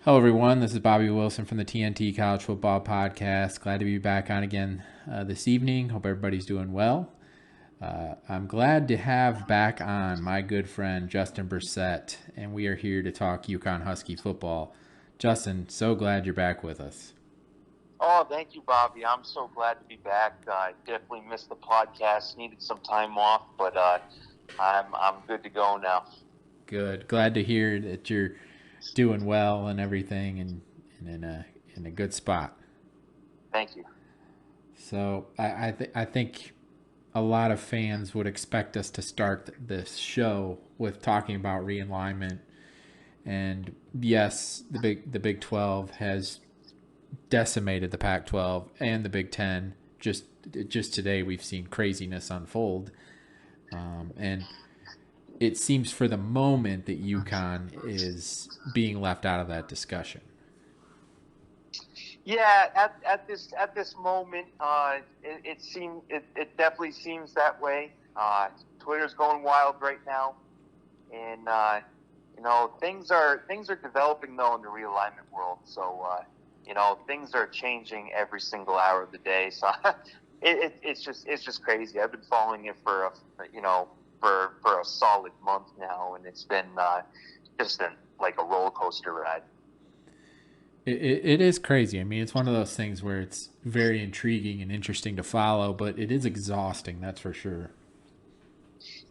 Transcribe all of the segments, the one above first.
Hello, everyone. This is Bobby Wilson from the TNT College Football Podcast. Glad to be back on again this evening. Hope everybody's doing well. I'm glad to have back on my good friend Justin Bressette, and we are here to talk UConn Husky football. Justin, so glad you're back with us. Oh, thank you, Bobby. I'm so glad to be back. I definitely missed the podcast. Needed some time off, but I'm good to go now. Good. Glad to hear that you're doing well and everything, and in a good spot. Thank you. So I think a lot of fans would expect us to start this show with talking about realignment. And yes, the Big 12 has decimated the Pac-12 and the Big 10. Just today, we've seen craziness unfold, and it seems for the moment that UConn is being left out of that discussion. Yeah, at this moment, it definitely seems that way. Twitter's going wild right now, and things are developing though in the realignment world. So things are changing every single hour of the day. So it's just crazy. I've been following it for for a solid month now, and it's been like a roller coaster ride. It is crazy. I mean, it's one of those things where it's very intriguing and interesting to follow, but it is exhausting, that's for sure.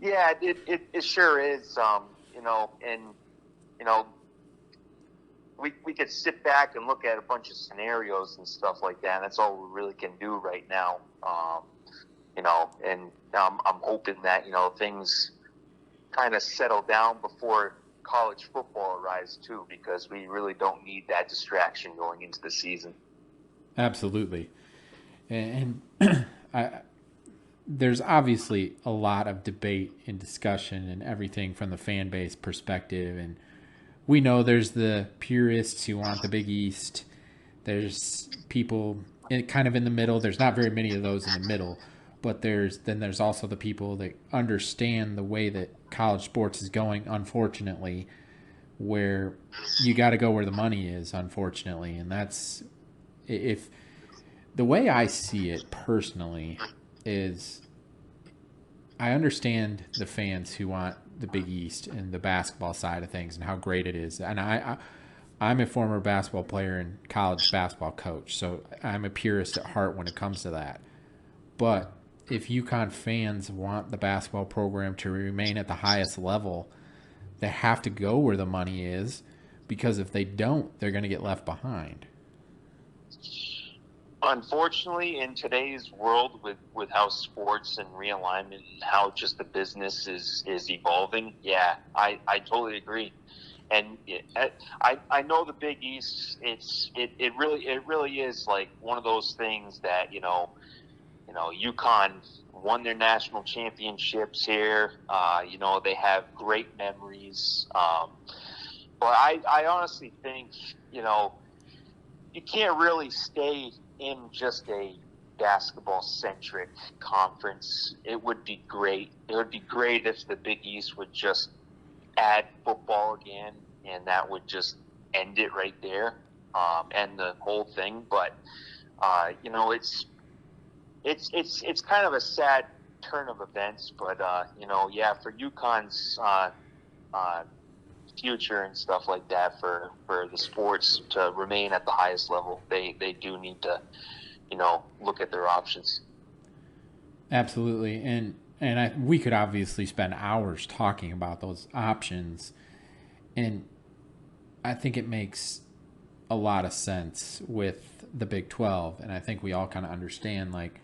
Yeah, it sure is. And you know, we could sit back and look at a bunch of scenarios and stuff like that. That's all we really can do right now. And I'm hoping that things kind of settle down before college football arrives too, because we really don't need that distraction going into the season. Absolutely. And I, there's obviously a lot of debate and discussion and everything from the fan base perspective. And we know there's the purists who want the Big East. There's people kind of in the middle. There's not very many of those in the middle, but there's also the people that understand the way that college sports is going, unfortunately, where you got to go where the money is, unfortunately. And that's, if the way I see it personally is, I understand the fans who want the Big East and the basketball side of things and how great it is. And I'm a former basketball player and college basketball coach, so I'm a purist at heart when it comes to that. But if UConn fans want the basketball program to remain at the highest level, they have to go where the money is, because if they don't, they're going to get left behind. Unfortunately, in today's world, with how sports and realignment and how just the business is evolving, yeah, I totally agree. And I know the Big East. It really is like one of those things that UConn won their national championships here. They have great memories. But I honestly think you can't really stay in just a basketball centric conference. It would be great. It would be great if the Big East would just add football again, and that would just end it right there, end the whole thing. But it's kind of a sad turn of events. But yeah, for UConn's future and stuff like that, for the sports to remain at the highest level, they do need to look at their options. Absolutely. We could obviously spend hours talking about those options. And I think it makes a lot of sense with the Big 12. And I think we all kind of understand, like,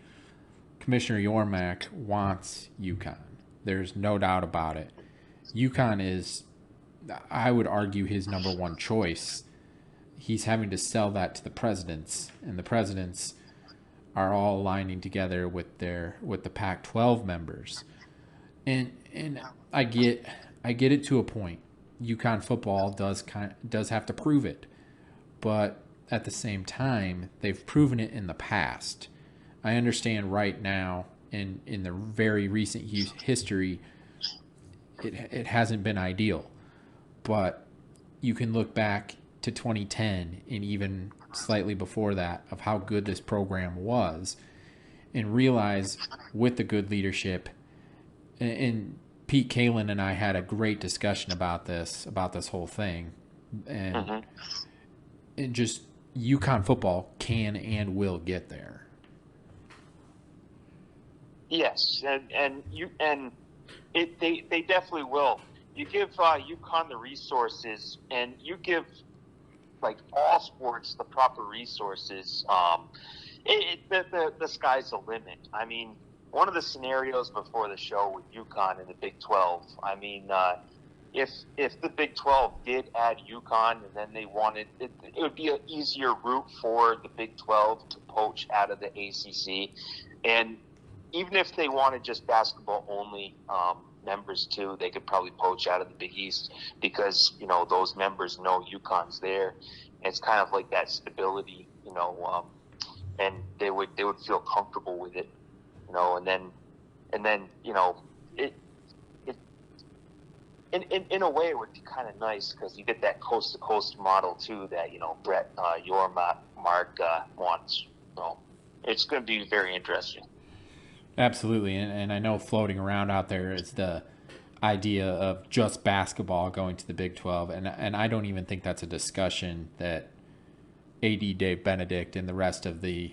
Commissioner Yormack wants UConn. There's no doubt about it. UConn is, I would argue, his number one choice. He's having to sell that to the presidents, and the presidents are all aligning together with the Pac-12 members. And I get it to a point. UConn football does have to prove it, but at the same time, they've proven it in the past. I understand right now, in the very recent history, it hasn't been ideal, but you can look back to 2010 and even slightly before that of how good this program was, and realize with the good leadership, and Pete Kalin and I had a great discussion about this whole thing, and it just UConn football can and will get there. Yes, they definitely will. You give UConn the resources, and you give like all sports the proper resources. The sky's the limit. I mean, one of the scenarios before the show with UConn in the Big 12. I mean, if the Big 12 did add UConn, and then they wanted it would be an easier route for the Big 12 to poach out of the ACC, and even if they wanted just basketball only members too, they could probably poach out of the Big East, because those members know UConn's there, and it's kind of like that stability, and they would feel comfortable with it, and then it in a way it would be kind of nice, because you get that coast to coast model too that Brett Yormark wants. So it's going to be very interesting. Absolutely, and I know floating around out there is the idea of just basketball going to the Big 12, and I don't even think that's a discussion that AD Dave Benedict and the rest of the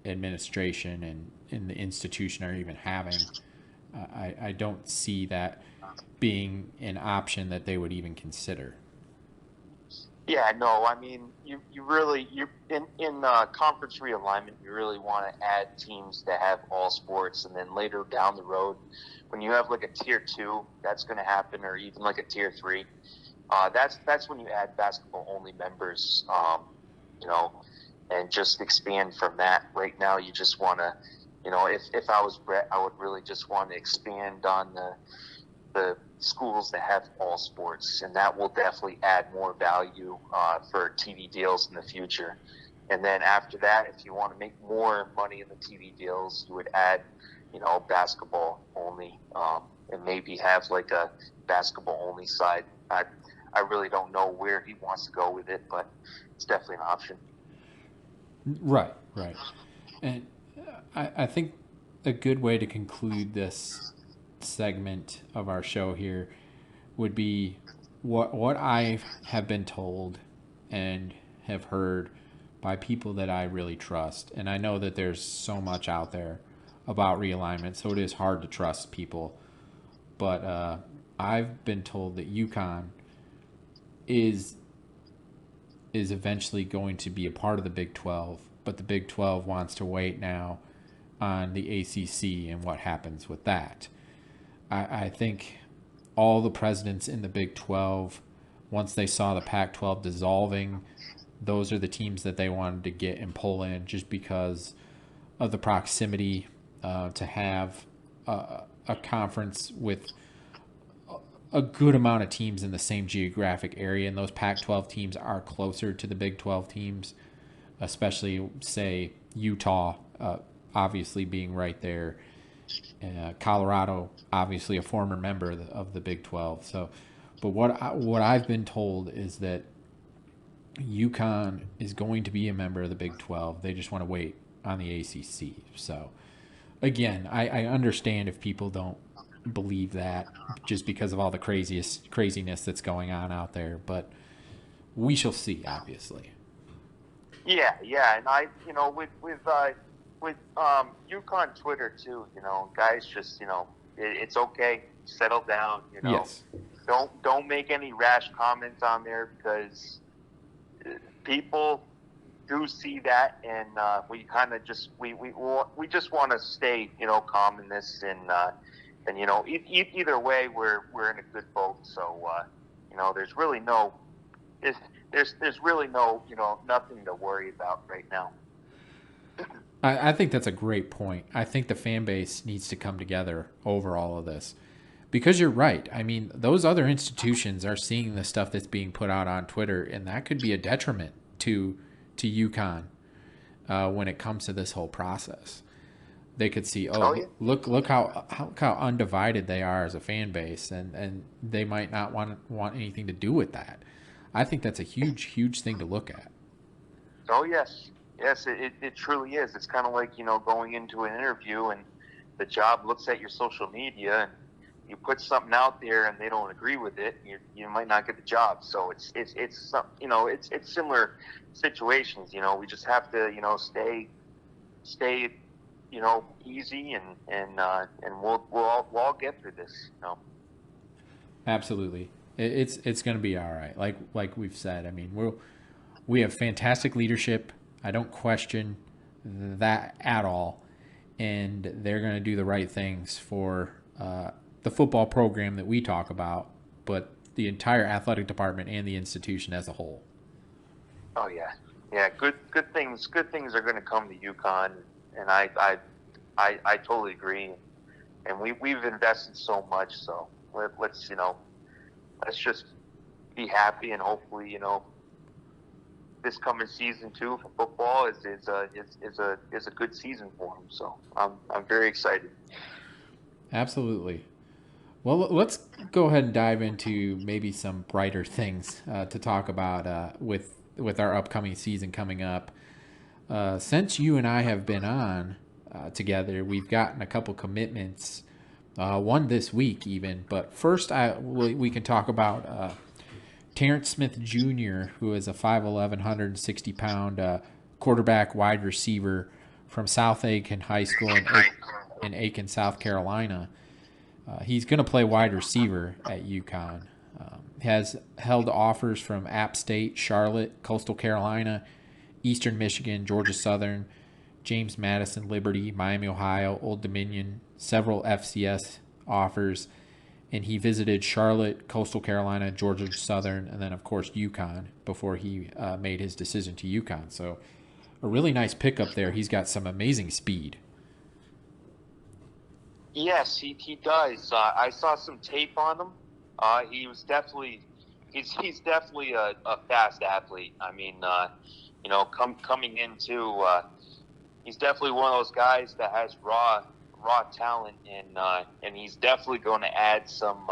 administration and in the institution are even having. I don't see that being an option that they would even consider. Yeah, no, I mean, you in conference realignment, you really want to add teams that have all sports, and then later down the road, when you have like a tier 2, that's going to happen, or even like a tier 3. That's when you add basketball only members, and just expand from that. Right now, you just want to, if I was Brett, I would really just want to expand on the schools that have all sports, and that will definitely add more value for TV deals in the future. And then after that, if you want to make more money in the TV deals, you would add, basketball only, and maybe have like a basketball only side. I really don't know where he wants to go with it, but it's definitely an option. Right. And I think a good way to conclude this segment of our show here would be what I have been told and have heard by people that I really trust. And I know that there's so much out there about realignment, so it is hard to trust people. But I've been told that UConn is eventually going to be a part of the Big 12, but the Big 12 wants to wait now on the ACC and what happens with that. I think all the presidents in the Big 12, once they saw the Pac-12 dissolving, those are the teams that they wanted to get and pull in, just because of the proximity to have a conference with a good amount of teams in the same geographic area. And those Pac-12 teams are closer to the Big 12 teams, especially, say, Utah, obviously being right there. Colorado, obviously a former member of the Big 12. So, but what I've been told is that UConn is going to be a member of the Big 12. They just want to wait on the ACC. So, again, I understand if people don't believe that just because of all the craziness that's going on out there, but we shall see, obviously. Yeah, and I, with UConn Twitter too, guys just, it's okay, settle down, Yes. Don't make any rash comments on there, because people do see that, and we kind of just we just want to stay calm in this, and either way we're in a good boat. So there's really no there's really no nothing to worry about right now. I think that's a great point. I think the fan base needs to come together over all of this, because you're right. I mean, those other institutions are seeing the stuff that's being put out on Twitter, and that could be a detriment to UConn when it comes to this whole process. They could see, Yeah. look how undivided they are as a fan base, and they might not want anything to do with that. I think that's a huge thing to look at. Oh yes, yes, it truly is. It's kind of like going into an interview and the job looks at your social media and you put something out there and they don't agree with it, you might not get the job. So it's similar situations. We just have to stay easy and we'll all get through this. Absolutely, it's going to be all right. Like we've said, I mean we have fantastic leadership. I don't question that at all, and they're going to do the right things for the football program that we talk about, but the entire athletic department and the institution as a whole. Oh yeah, yeah. Good things. Good things are going to come to UConn, and I totally agree. And we've invested so much, so let's just be happy and hopefully this coming season too for football is a good season for them. So I'm very excited. Absolutely. Well, let's go ahead and dive into maybe some brighter things to talk about with our upcoming season coming up. Since you and I have been on together, we've gotten a couple commitments. One this week even, but first we can talk about Terrence Smith Jr., who is a 5'11", 160-pound quarterback wide receiver from South Aiken High School in Aiken, South Carolina. He's going to play wide receiver at UConn. Has held offers from App State, Charlotte, Coastal Carolina, Eastern Michigan, Georgia Southern, James Madison, Liberty, Miami, Ohio, Old Dominion, several FCS offers, and he visited Charlotte, Coastal Carolina, Georgia Southern, and then, of course, UConn before he made his decision to UConn. So a really nice pickup there. He's got some amazing speed. Yes, he does. I saw some tape on him. He was definitely he's definitely a fast athlete. I mean, coming into he's definitely one of those guys that has raw talent, and he's definitely going to add some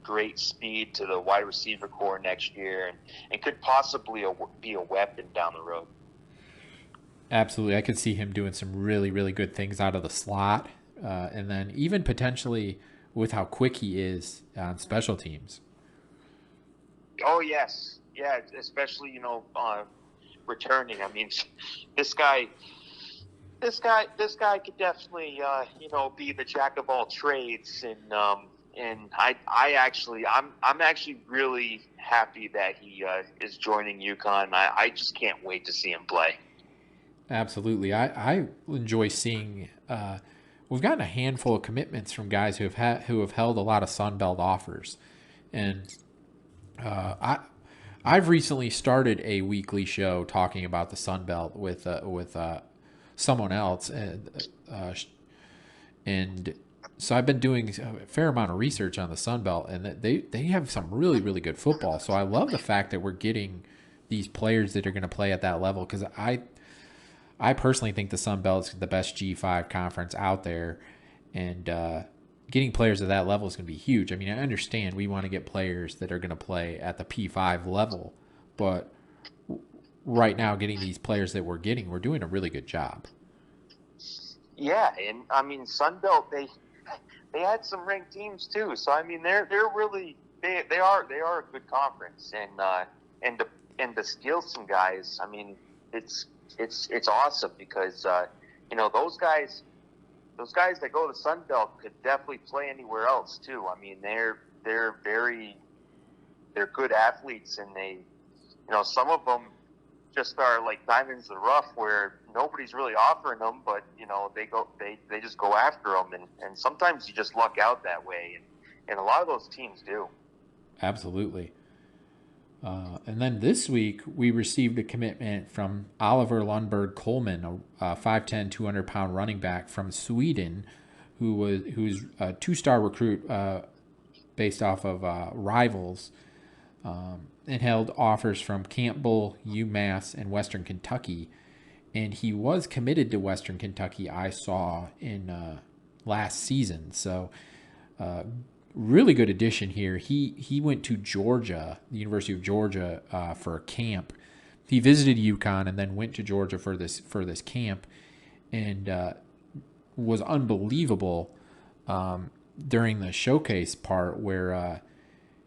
great speed to the wide receiver core next year, and could possibly be a weapon down the road. Absolutely. I could see him doing some really good things out of the slot, and then even potentially with how quick he is on special teams. Oh yes, yeah, especially returning. I mean, this guy could definitely be the jack of all trades, and I'm actually really happy that he is joining UConn. I just can't wait to see him play. Absolutely. I enjoy seeing we've gotten a handful of commitments from guys who have held a lot of Sun Belt offers. And I've recently started a weekly show talking about the Sun Belt with someone else, and so I've been doing a fair amount of research on the Sun Belt, and they have some really good football. So I love the fact that we're getting these players that are going to play at that level, because I personally think the Sun Belt is the best G5 conference out there, and getting players at that level is going to be huge. I mean, I understand we want to get players that are going to play at the P5 level, but right now, getting these players that we're getting, we're doing a really good job. Yeah, and I mean, Sun Belt, they had some ranked teams too. So I mean, they're really they are a good conference, and to steal some guys, I mean, it's awesome, because those guys that go to Sun Belt could definitely play anywhere else too. I mean, they're good athletes, and some of them just are like diamonds in the rough, where nobody's really offering them, but they just go after them, and sometimes you just luck out that way, and a lot of those teams do. Absolutely. And then this week, we received a commitment from Oliver Lundberg Coleman, a 5'10", 200-pound running back from Sweden, who's a two-star recruit based off of Rivals, and held offers from Campbell, UMass, and Western Kentucky. And he was committed to Western Kentucky, I saw in last season. So really good addition here. He went to Georgia, the University of Georgia, for a camp. He visited UConn and then went to Georgia for this camp, and was unbelievable during the showcase part where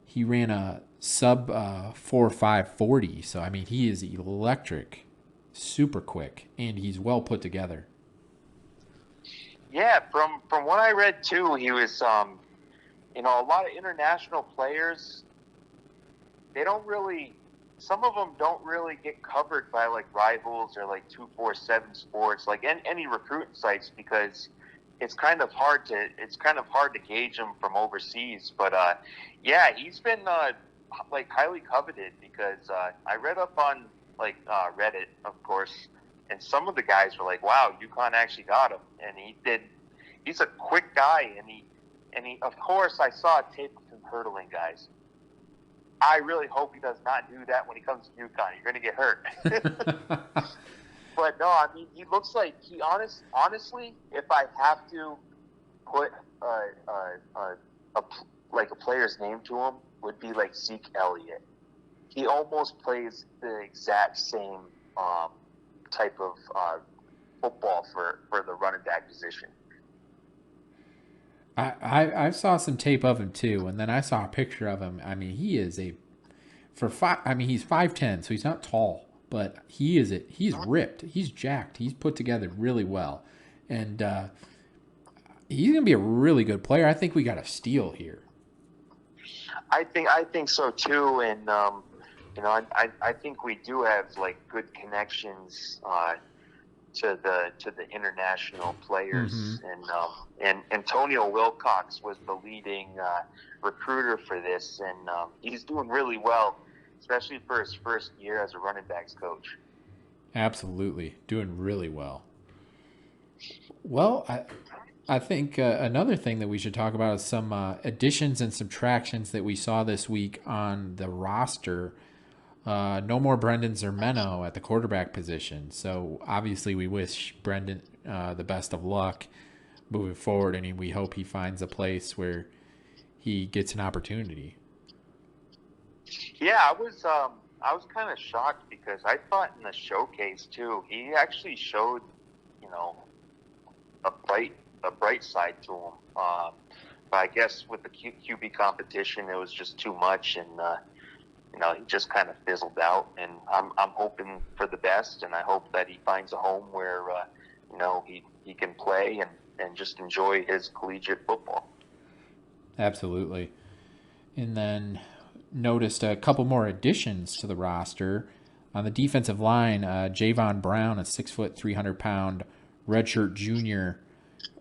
he ran a sub 4.540. So I mean, he is electric, super quick, and he's well put together. Yeah, from what I read too, he was a lot of international players. They don't really. Some of them don't really get covered by like Rivals or like 247 Sports, like any recruiting sites, because it's kind of hard to gauge him from overseas. But yeah, he's been like highly coveted, because I read up on like Reddit, of course, and some of the guys were like, "Wow, UConn actually got him," and he did. He's a quick guy, and he of course I saw a tape of him hurdling guys. I really hope he does not do that when he comes to UConn. You're going to get hurt. But no, I mean, he looks like honestly, if I have to put a player's name to him, would be like Zeke Elliott. He almost plays the exact same type of football for the running back position. I saw some tape of him too, and then I saw a picture of him. I mean, he is he's 5'10", so he's not tall, but he's ripped, he's jacked, he's put together really well, and he's gonna be a really good player. I think we got a steal here. I think so too, and I think we do have like good connections to the international players, and Antonio Wilcox was the leading recruiter for this, and he's doing really well, especially for his first year as a running backs coach. Absolutely, doing really well. Well, I think another thing that we should talk about is some additions and subtractions that we saw this week on the roster. No more Brendan Zermeno at the quarterback position. So obviously we wish Brendan the best of luck moving forward, and we hope he finds a place where he gets an opportunity. Yeah, I was kind of shocked, because I thought in the showcase too, he actually showed, a bright side to him. But I guess with the QB competition, it was just too much, and he just kind of fizzled out. And I'm hoping for the best, and I hope that he finds a home where he can play and just enjoy his collegiate football. Absolutely. And then noticed a couple more additions to the roster. On the defensive line, Javon Brown, a 6 foot, 300-pound redshirt junior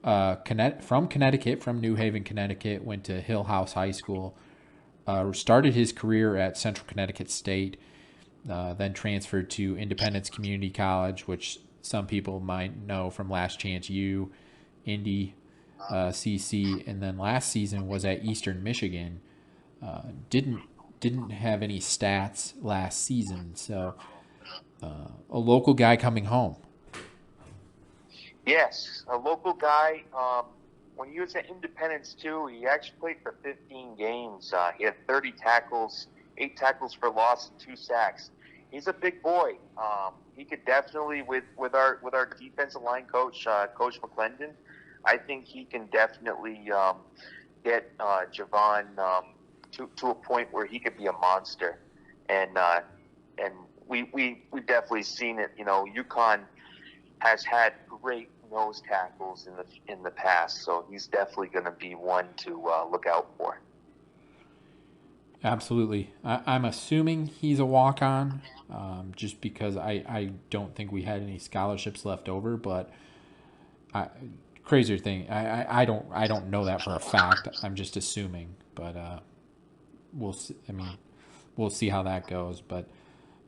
from Connecticut, from New Haven, Connecticut, went to Hill House High School. Started his career at Central Connecticut State, then transferred to Independence Community College, which some people might know from Last Chance U, Indy, CC, and then last season was at Eastern Michigan. Didn't have any stats last season, so a local guy coming home. Yes, a local guy. When he was at Independence too, he actually played for 15 games. He had 30 tackles, 8 tackles for loss, and 2 sacks. He's a big boy. He could definitely, with our defensive line coach, Coach McClendon, I think he can definitely get Javon to a point where he could be a monster. And we've definitely seen it. UConn has had great nose tackles in the past, so he's definitely going to be one to look out for. I'm assuming he's a walk-on, just because I don't think we had any scholarships left over. But crazier thing, I don't know that for a fact. I'm just assuming, but we'll see. I mean, we'll see how that goes. But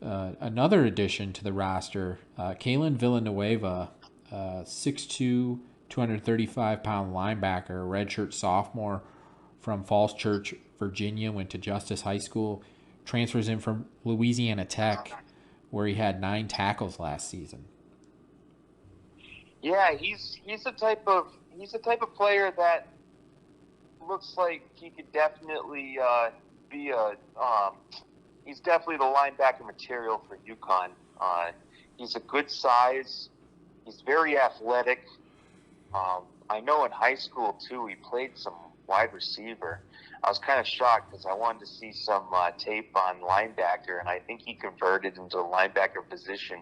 another addition to the roster, Kalen Villanueva, 6'2", 235-pound linebacker, redshirt sophomore from Falls Church, Virginia, went to Justice High School, transfers in from Louisiana Tech, where he had 9 tackles last season. Yeah, he's the type of player that looks like he could definitely be a. He's definitely the linebacker material for UConn. He's a good size. He's very athletic. I know in high school too, he played some wide receiver. I was kind of shocked because I wanted to see some tape on linebacker, and I think he converted into the linebacker position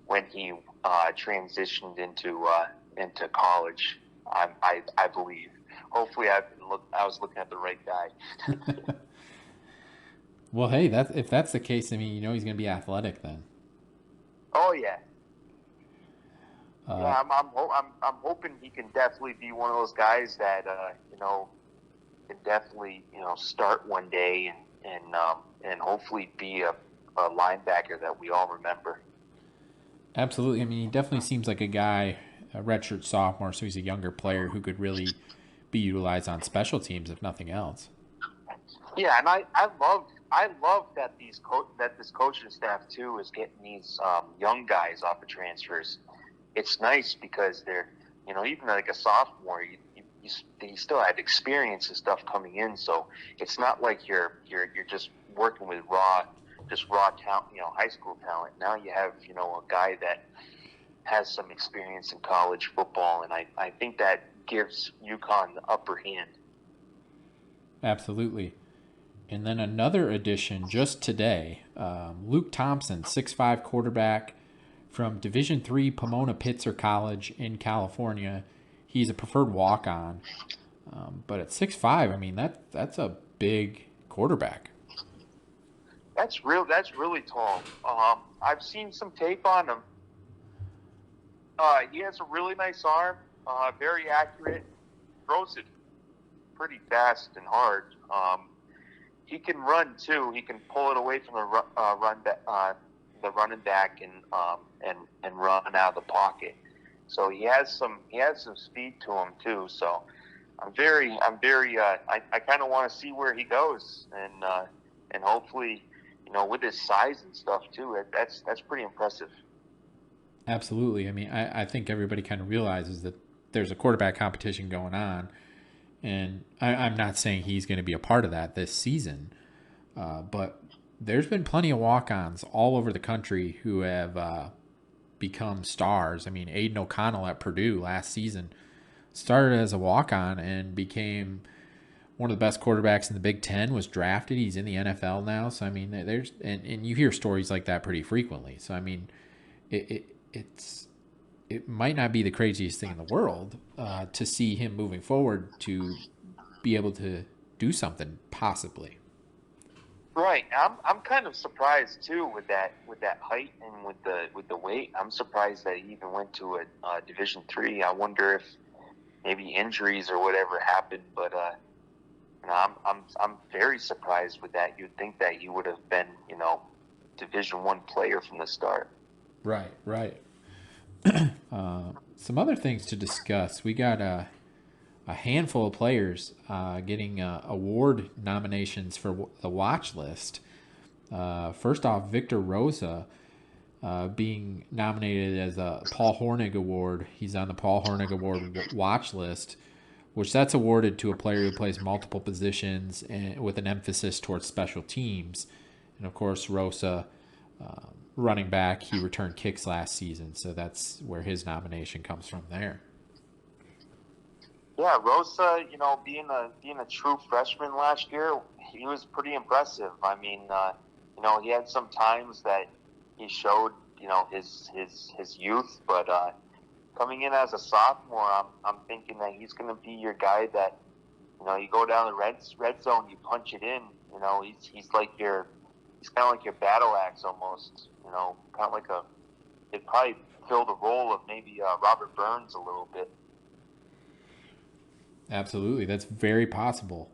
when he transitioned into college. I believe. Hopefully, I was looking at the right guy. Well, hey, if that's the case, I mean, he's going to be athletic then. Oh yeah. Yeah, I'm hoping he can definitely be one of those guys that can definitely start one day and hopefully be a linebacker that we all remember. Absolutely. I mean, he definitely seems like a guy, a redshirt sophomore, so he's a younger player who could really be utilized on special teams, if nothing else. Yeah, and I love that this coaching staff too is getting these young guys off of transfers. It's nice because they're even like a sophomore, you still have experience and stuff coming in, so it's not like you're just working with raw talent, high school talent. Now you have a guy that has some experience in college football, and I think that gives UConn the upper hand. Absolutely. And then another addition just today, Luke Thompson, 6'5" quarterback from Division III Pomona-Pitzer College in California. He's a preferred walk-on. But at 6'5", I mean, that's a big quarterback. That's really tall. I've seen some tape on him. He has a really nice arm, very accurate, throws it pretty fast and hard. He can run too. He can pull it away from the running back and run out of the pocket. So he has some speed to him too. So I kind of want to see where he goes, and hopefully, with his size and stuff too, that's pretty impressive. Absolutely. I mean, I think everybody kind of realizes that there's a quarterback competition going on, and I'm not saying he's going to be a part of that this season, but there's been plenty of walk-ons all over the country who have become stars. I mean, Aiden O'Connell at Purdue last season started as a walk-on and became one of the best quarterbacks in the Big Ten, was drafted. He's in the NFL now. So, I mean, and you hear stories like that pretty frequently. So, I mean, it might not be the craziest thing in the world to see him moving forward to be able to do something possibly. Right. I'm kind of surprised too with that height and with the weight. I'm surprised that he even went to a Division III. I wonder if maybe injuries or whatever happened, but I'm very surprised with that. You'd think that he would have been Division I player from the start. Right. Some other things to discuss. We got a handful of players getting award nominations for the watch list. First off, Victor Rosa being nominated as a Paul Hornig Award. He's on the Paul Hornig Award watch list, which that's awarded to a player who plays multiple positions and with an emphasis towards special teams. And of course, Rosa, running back, he returned kicks last season, so that's where his nomination comes from there. Yeah, Rosa, being a true freshman last year, he was pretty impressive. I mean, he had some times that he showed, his youth, but coming in as a sophomore, I'm thinking that he's going to be your guy that, you go down the red zone, you punch it in. He's kind of like your battle axe almost. Kind of like he'd probably fill the role of maybe Robert Burns a little bit. Absolutely, that's very possible.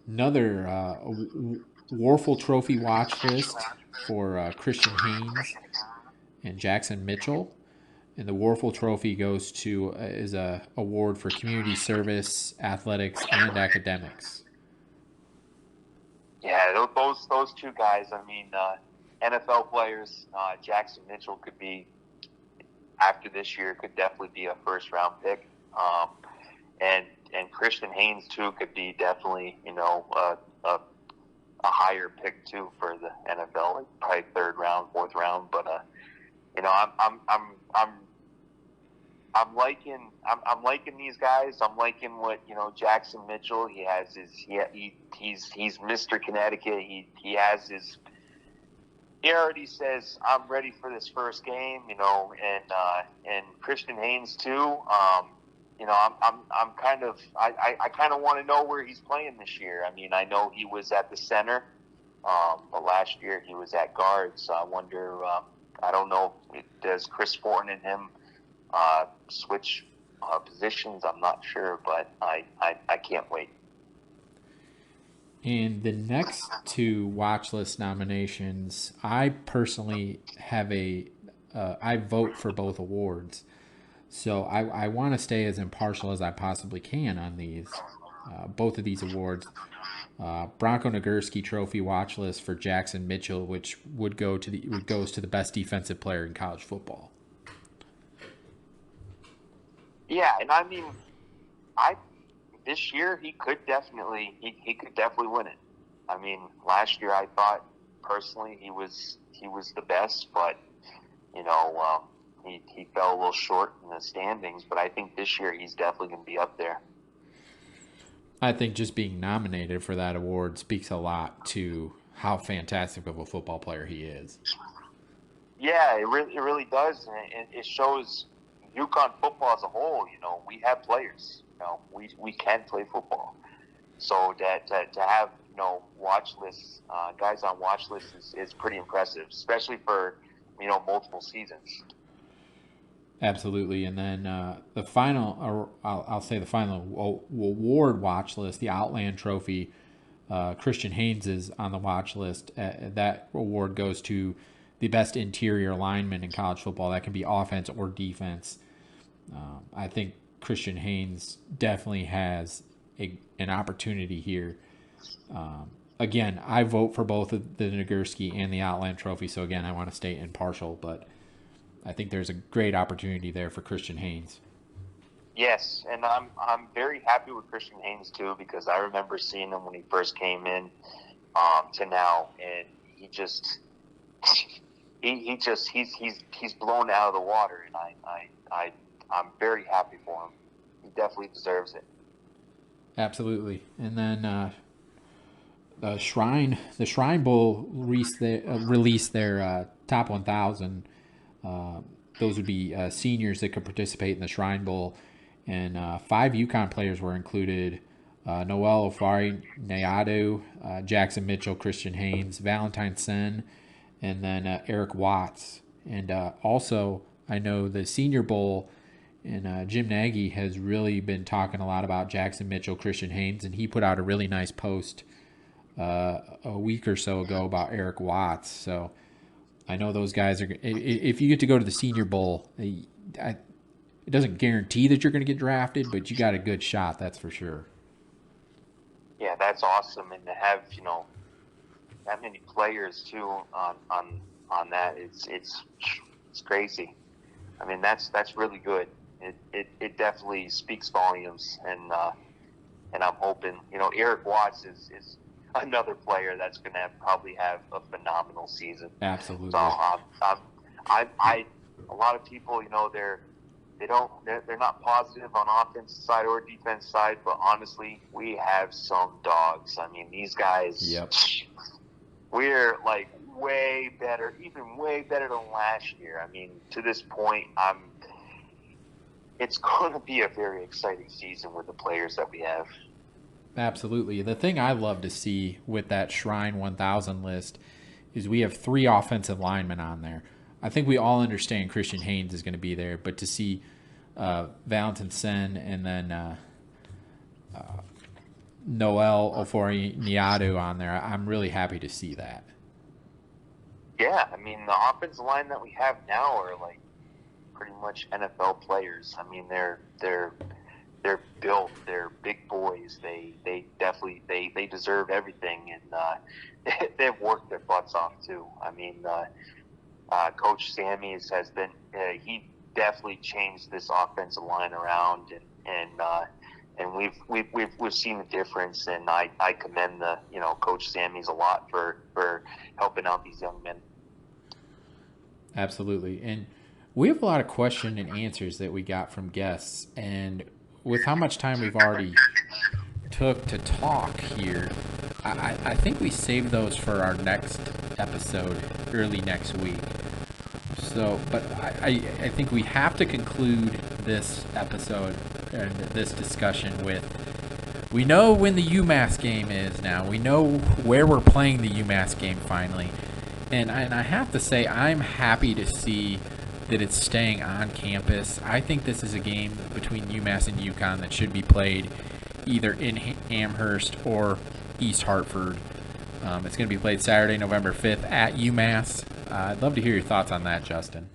Another Warfel Trophy watch list for Christian Haynes and Jackson Mitchell, and the Warfel Trophy goes to is a award for community service, athletics, and academics. Yeah, those two guys. I mean, NFL players. Jackson Mitchell could be, after this year, could definitely be a first round pick. And Christian Haynes too could be definitely, you know, a higher pick too for the NFL, like probably third round, fourth round. But you know, I'm liking these guys. I'm liking what, you know, Jackson Mitchell. He has his he's Mr. Connecticut. He has his. He already says I'm ready for this first game, you know, and Christian Haynes too. You know, I'm kind of I kind of want to know where he's playing this year. I mean, I know he was at the center, but last year he was at guard. So I wonder. I don't know. Does Chris Fortin and him switch positions? I'm not sure, but I can't wait. And the next two watch list nominations, I personally have I vote for both awards. So I want to stay as impartial as I possibly can on these, both of these awards. Bronco Nagurski Trophy watch list for Jackson Mitchell, which goes to the best defensive player in college football. Yeah, and I mean, this year he could definitely win it. I mean, last year I thought personally he was the best, but you know, he fell a little short in the standings. But I think this year he's definitely going to be up there. I think just being nominated for that award speaks a lot to how fantastic of a football player he is. Yeah, it really does, and it shows UConn football as a whole. You know, we have players. You know, we can play football. So to have, you know, watch lists, guys on watch lists is pretty impressive, especially for, you know, multiple seasons. Absolutely. And then the final, or I'll say the final award watch list, the Outland Trophy, Christian Haynes is on the watch list. That award goes to the best interior lineman in college football. That can be offense or defense. I think Christian Haynes definitely has an opportunity here. Again, I vote for both the Nagurski and the Outland Trophy. So again, I want to stay impartial, but I think there's a great opportunity there for Christian Haynes. Yes, and I'm very happy with Christian Haynes too, because I remember seeing him when he first came in to now, and he's blown out of the water, and I'm very happy for him. He definitely deserves it. Absolutely. And then the Shrine Bowl released their top 1,000. Those would be seniors that could participate in the Shrine Bowl, and 5 UConn players were included: Noel Ofari Nayadu, Jackson Mitchell, Christian Haynes, Valentine Sen, and then Eric Watts. And also, I know the Senior Bowl, and Jim Nagy has really been talking a lot about Jackson Mitchell, Christian Haynes, and he put out a really nice post a week or so ago about Eric Watts. So I know those guys are. If you get to go to the Senior Bowl, it doesn't guarantee that you're going to get drafted, but you got a good shot, that's for sure. Yeah, that's awesome, and to have, you know, that many players too on that, it's crazy. I mean, that's really good. It definitely speaks volumes, and I'm hoping, you know, Eric Watts is another player that's going to probably have a phenomenal season. Absolutely. So I a lot of people, you know, they're not positive on offense side or defense side, but honestly, we have some dogs. I mean, these guys. Yep. We're like way better than last year. I mean, to this point, it's going to be a very exciting season with the players that we have. Absolutely. The thing I love to see with that Shrine 1000 list is we have 3 offensive linemen on there. I think we all understand Christian Haynes is going to be there, but to see Valentin Sen and then Noel Ofori Niadu on there, I'm really happy to see that. Yeah, I mean, the offensive line that we have now are like pretty much NFL players. I mean, they're built, they're big boys. They definitely they deserve everything, and they've worked their butts off too. I mean, Coach Sammy has been he definitely changed this offensive line around, and and we've seen the difference, and I commend the Coach Sammys a lot for helping out these young men. Absolutely. And we have a lot of question and answers that we got from guests, and with how much time we've already took to talk here, I think we saved those for our next episode early next week. So, but I think we have to conclude this episode and this discussion with, we know when the UMass game is now. We know where we're playing the UMass game finally. And I have to say, I'm happy to see that it's staying on campus. I think this is a game between UMass and UConn that should be played either in Amherst or East Hartford. It's going to be played Saturday, November 5th at UMass. I'd love to hear your thoughts on that, Justin.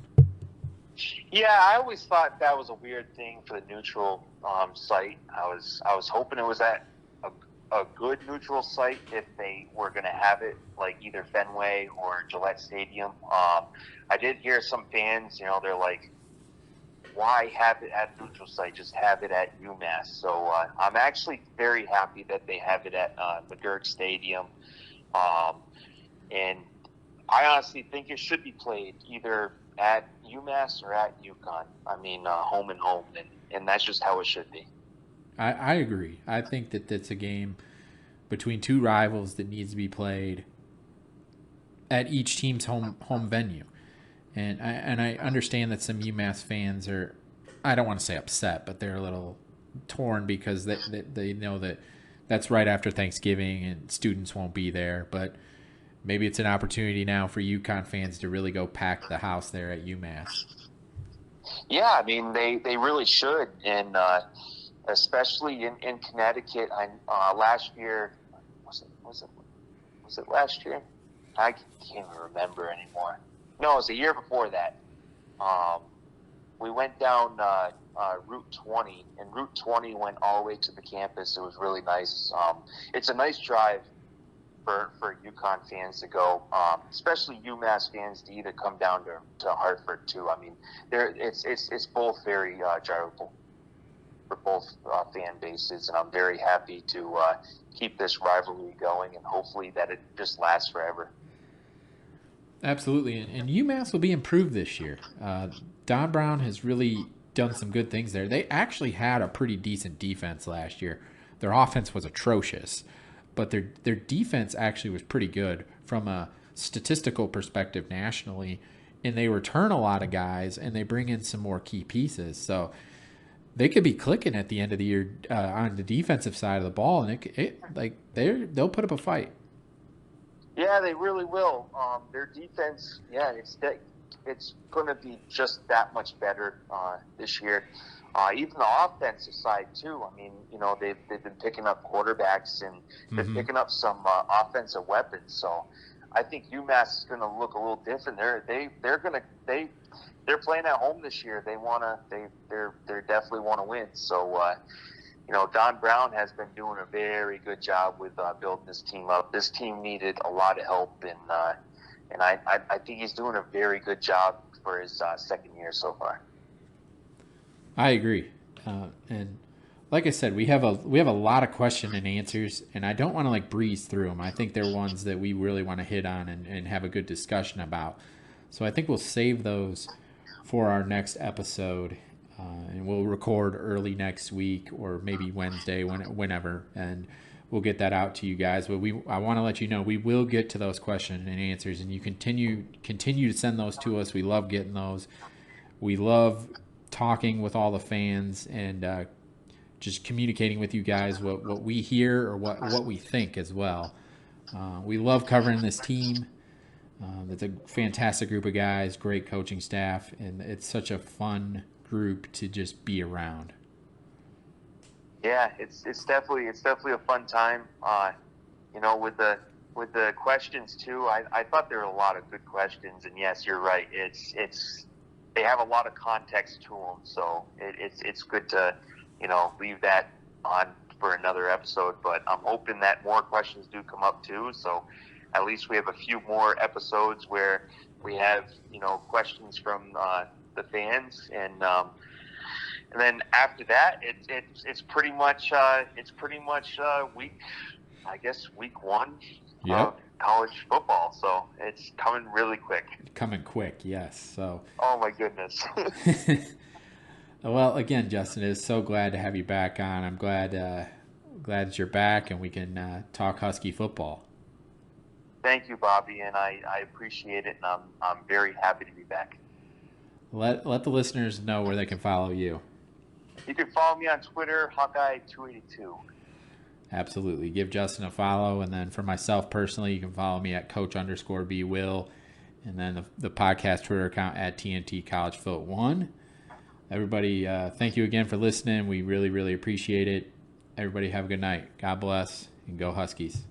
Yeah, I always thought that was a weird thing for the neutral site. I was hoping it was at a good neutral site if they were going to have it like either Fenway or Gillette Stadium. I did hear some fans, they're like, why have it at a neutral site? Just have it at UMass. So I'm actually very happy that they have it at McGurk Stadium. And I honestly think it should be played either at UMass or at UConn. I mean, home and home, and that's just how it should be. I agree. I think that that's a game between two rivals that needs to be played at each team's home venue. And I understand that some UMass fans are, I don't want to say upset, but they're a little torn because they know that that's right after Thanksgiving and students won't be there. But maybe it's an opportunity now for UConn fans to really go pack the house there at UMass. Yeah, I mean, they really should. And especially in Connecticut, last year, was it last year? I can't even remember anymore. No, it was the year before that. We went down Route 20, and Route 20 went all the way to the campus. It was really nice. It's a nice drive for UConn fans to go, especially UMass fans to either come down to Hartford too. I mean, it's both very drivable for both fan bases, and I'm very happy to keep this rivalry going, and hopefully that it just lasts forever. Absolutely, and UMass will be improved this year. Don Brown has really done some good things there. They actually had a pretty decent defense last year. Their offense was atrocious, but their defense actually was pretty good from a statistical perspective nationally, and they return a lot of guys, and they bring in some more key pieces. So they could be clicking at the end of the year on the defensive side of the ball, and they'll put up a fight. Yeah, they really will. Their defense, it's going to be just that much better this year. Even the offensive side too. I mean, they've been picking up quarterbacks and they're picking up some offensive weapons. So I think UMass is going to look a little different. They're playing at home this year. They definitely want to win. So Don Brown has been doing a very good job with building this team up. This team needed a lot of help, and I think he's doing a very good job for his second year so far. I agree, and like I said, we have a lot of question and answers, and I don't want to breeze through them. I think they're ones that we really want to hit on and have a good discussion about. So I think we'll save those for our next episode. And we'll record early next week or maybe Wednesday, whenever, and we'll get that out to you guys. But I want to let you know we will get to those questions and answers, and you continue to send those to us. We love getting those. We love talking with all the fans and just communicating with you guys what we hear or what we think as well. We love covering this team. It's a fantastic group of guys, great coaching staff, and it's such a fun group to just be around. Yeah, it's definitely a fun time. With the questions too. I thought there were a lot of good questions, and yes, you're right. It's they have a lot of context to them, so it's good to leave that on for another episode. But I'm hoping that more questions do come up too. So at least we have a few more episodes where we have questions from the fans, and And then after that, it's pretty much week one of college football. So it's coming really quick. Coming quick, yes. So. Oh my goodness. Well, again, Justin, is so glad to have you back on. I'm glad that you're back and we can talk Husky football. Thank you, Bobby, and I appreciate it, and I'm very happy to be back. Let the listeners know where they can follow you. You can follow me on Twitter, Hawkeye282. Absolutely. Give Justin a follow. And then for myself personally, you can follow me at Coach_BWill. And then the podcast Twitter account at TNT College Foot 1. Everybody, thank you again for listening. We really, really appreciate it. Everybody have a good night. God bless, and go Huskies.